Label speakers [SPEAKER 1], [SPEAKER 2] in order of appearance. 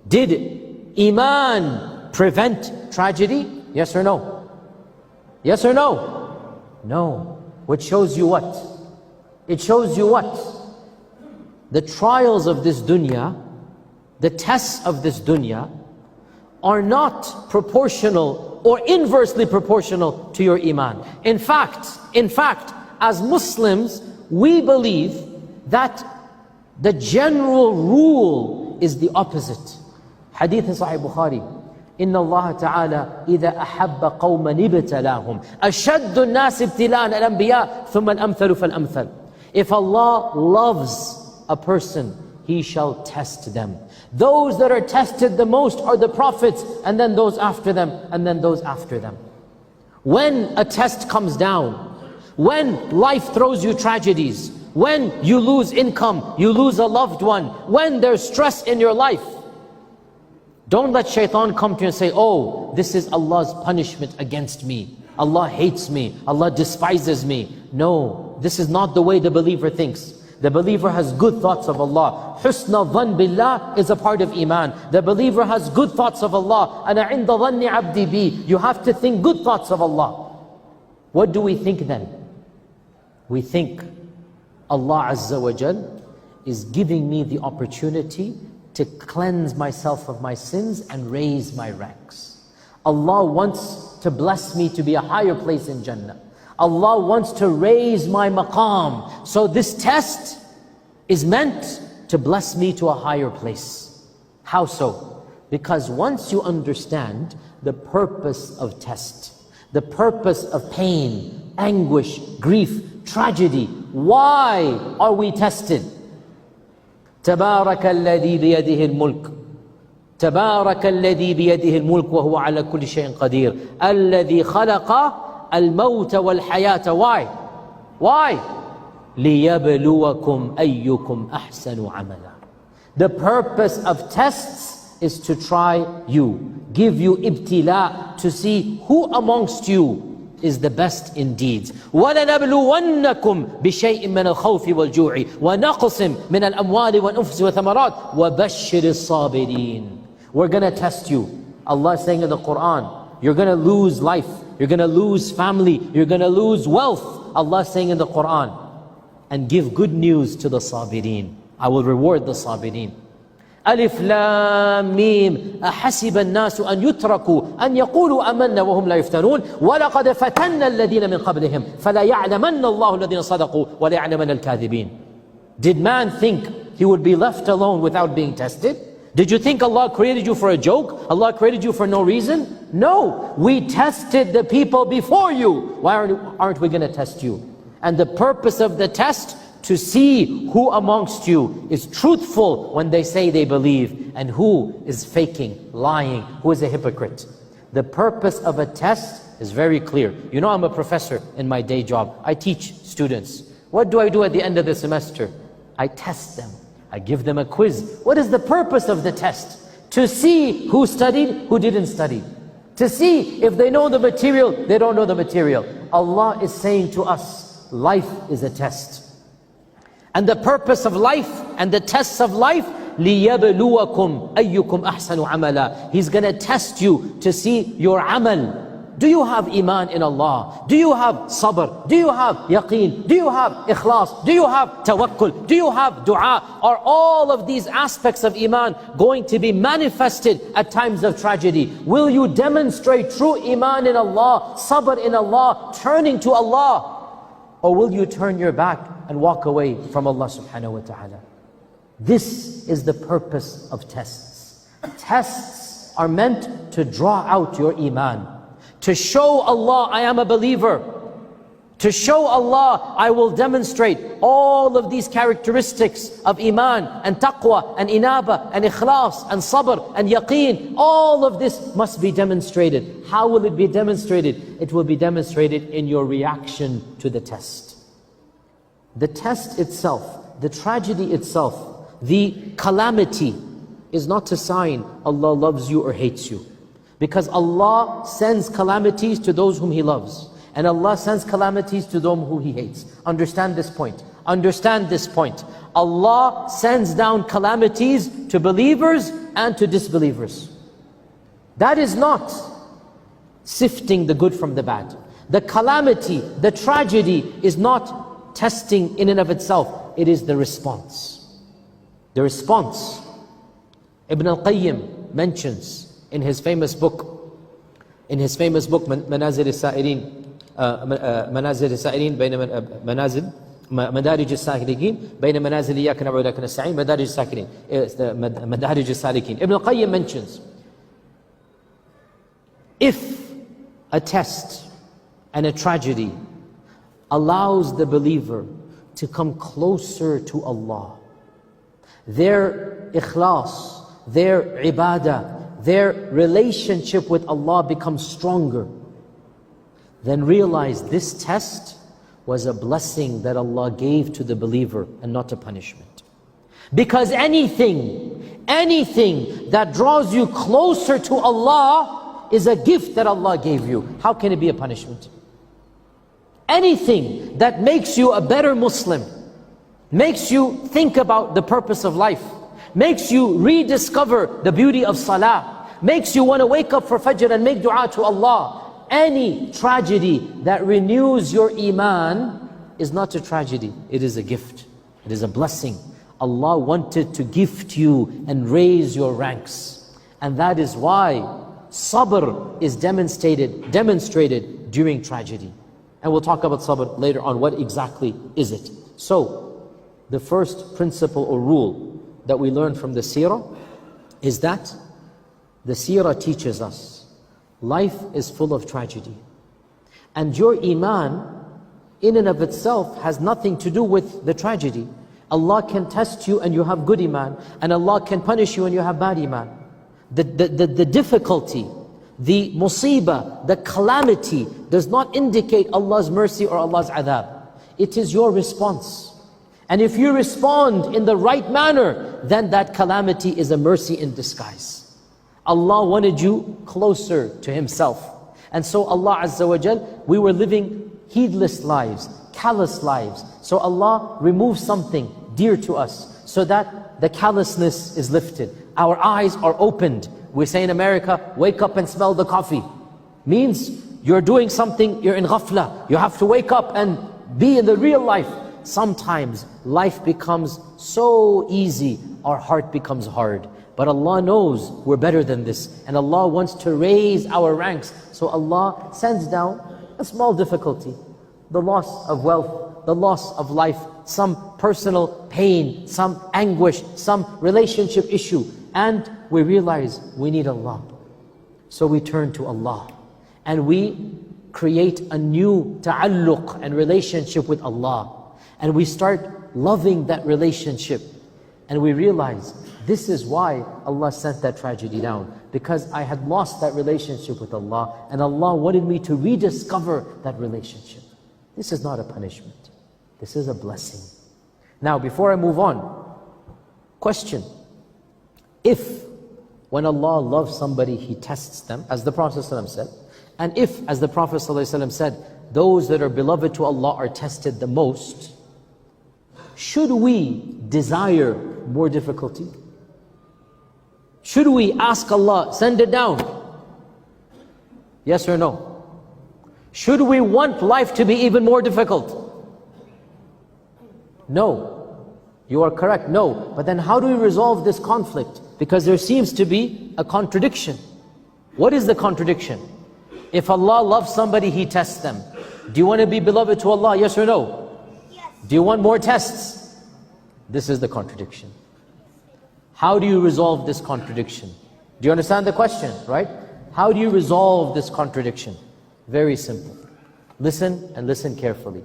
[SPEAKER 1] Did Iman prevent tragedy? Yes or no? Yes or no? No. Which shows you what? It shows you what? The trials of this dunya, the tests of this dunya, are not proportional or inversely proportional to your Iman. In fact, as Muslims, we believe that the general rule is the opposite. Hadith in Sahih Bukhari, إن الله تعالى إذا أحب قوما ابتلاهم أشد الناس ابتلاء الأنبياء ثم الأمثل فالأمثل. If Allah loves a person, He shall test them. Those that are tested the most are the prophets, and then those after them, and then those after them. When a test comes down, when life throws you tragedies, when you lose income, you lose a loved one, when there's stress in your life, don't let shaitan come to you and say, oh, this is Allah's punishment against me. Allah hates me. Allah despises me. No, this is not the way the believer thinks. The believer has good thoughts of Allah. Husna dhan billah is a part of Iman. The believer has good thoughts of Allah. Ana inda dhanni abdi bi. You have to think good thoughts of Allah. What do we think then? We think Allah Azza wa Jal is giving me the opportunity to cleanse myself of my sins and raise my ranks. Allah wants to bless me to be a higher place in Jannah. Allah wants to raise my maqam. So this test is meant to bless me to a higher place. How so? Because once you understand the purpose of test, the purpose of pain, anguish, grief, tragedy, why are we tested? تبارك الذي بيده الملك تبارك الذي بيده الملك وهو على كل شيء قدير الذي خلق الموت والحياة. Why? ليبلوكم أيكم أحسن عملا. The purpose of tests is to try you, give you ibtila, to see who amongst you is the best in deeds. وَلَنَبْلُوَنَّكُمْ بِشَيْءٍ مِّنَ الْخَوْفِ وَالْجُوعِ وَنَقْصٍ مِّنَ الْأَمْوَالِ وَالْأَنفُسِ وَالثَّمَرَاتِ وَبَشِّرِ الصَّابِرِينَ. We're going to test you. Allah is saying in the Quran, you're going to lose life, you're going to lose family, you're going to lose wealth. Allah is saying in the Quran, and give good news to the sabirin. I will reward the sabirin. ألف لام ميم أحسب الناس أن يتركوا أن يقولوا آمنا وهم لا يفتنون ولقد فتنا الذين من قبلهم فلا يعلمن الله الذين صدقوا ولا يعلمن الكاذبين. Did man think he would be left alone without being tested? Did you think Allah created you for a joke? Allah created you for no reason? No, we tested the people before you. Why aren't we going to test you? And the purpose of the test, to see who amongst you is truthful when they say they believe, and who is faking, lying, who is a hypocrite. The purpose of a test is very clear. You know, I'm a professor in my day job. I teach students. What do I do at the end of the semester? I test them. I give them a quiz. What is the purpose of the test? To see who studied, who didn't study. To see if they know the material, they don't know the material. Allah is saying to us, life is a test. And the purpose of life and the tests of life, لِيَبْلُوَكُمْ أَيُّكُمْ أَحْسَنُ عَمَلًا. He's going to test you to see your amal. Do you have iman in Allah? Do you have sabr? Do you have yaqeen? Do you have ikhlas? Do you have tawakkul? Do you have dua? Are all of these aspects of iman going to be manifested at times of tragedy? Will you demonstrate true iman in Allah, sabr in Allah, turning to Allah? Or will you turn your back and walk away from Allah subhanahu wa ta'ala? This is the purpose of tests. Tests are meant to draw out your iman, to show Allah, I am a believer. To show Allah, I will demonstrate all of these characteristics of iman and taqwa and inaba and ikhlas and sabr and yaqeen. All of this must be demonstrated. How will it be demonstrated? It will be demonstrated in your reaction to the test. The test itself, the tragedy itself, the calamity is not a sign Allah loves you or hates you. Because Allah sends calamities to those whom He loves. And Allah sends calamities to those whom He hates. Understand this point. Understand this point. Allah sends down calamities to believers and to disbelievers. That is not sifting the good from the bad. The calamity, the tragedy is not testing in and of itself. It is the response. The response. Ibn al-Qayyim mentions in his famous book, Manazil al-Sa'irin, منازل السائرين بين منازل مدارج السالكين بين منازل إياك نعبد وإياك نستعين مدارج السالكين مدارج السالكين. Ibn al-Qayyim mentions, if a test and a tragedy allows the believer to come closer to Allah, their ikhlas, their ibadah, their relationship with Allah becomes stronger, then realize this test was a blessing that Allah gave to the believer and not a punishment. Because anything that draws you closer to Allah is a gift that Allah gave you. How can it be a punishment? Anything that makes you a better Muslim, makes you think about the purpose of life, makes you rediscover the beauty of salah, makes you want to wake up for Fajr and make dua to Allah. Any tragedy that renews your iman is not a tragedy, it is a gift, it is a blessing. Allah wanted to gift you and raise your ranks. And that is why sabr is demonstrated during tragedy. And we'll talk about sabr later on, what exactly is it. So, the first principle or rule that we learn from the seerah is that the seerah teaches us life is full of tragedy. And your iman, in and of itself, has nothing to do with the tragedy. Allah can test you and you have good iman, and Allah can punish you and you have bad iman. The difficulty, the musibah, the calamity does not indicate Allah's mercy or Allah's adab. It is your response. And if you respond in the right manner, then that calamity is a mercy in disguise. Allah wanted you closer to Himself. And so Allah Azza wa Jal, we were living heedless lives, callous lives. So Allah removed something dear to us so that the callousness is lifted. Our eyes are opened. We say in America, wake up and smell the coffee. Means you're doing something, you're in ghafla. You have to wake up and be in the real life. Sometimes life becomes so easy, our heart becomes hard. But Allah knows we're better than this, and Allah wants to raise our ranks. So Allah sends down a small difficulty, the loss of wealth, the loss of life, some personal pain, some anguish, some relationship issue, and we realize we need Allah. So we turn to Allah and we create a new ta'alluq and relationship with Allah, and we start loving that relationship, and we realize this is why Allah sent that tragedy down, because I had lost that relationship with Allah, and Allah wanted me to rediscover that relationship. This is not a punishment, this is a blessing. Now before I move on, question: if when Allah loves somebody He tests them, as the Prophet ﷺ said, and if, as the Prophet ﷺ said, those that are beloved to Allah are tested the most, should we desire more difficulty? Should we ask Allah, send it down? Yes or no? Should we want life to be even more difficult? No. You are correct, no. But then how do we resolve this conflict? Because there seems to be a contradiction. What is the contradiction? If Allah loves somebody, He tests them. Do you want to be beloved to Allah, yes or no? Yes. Do you want more tests? This is the contradiction. How do you resolve this contradiction? Do you understand the question, right? How do you resolve this contradiction? Very simple. Listen and listen carefully.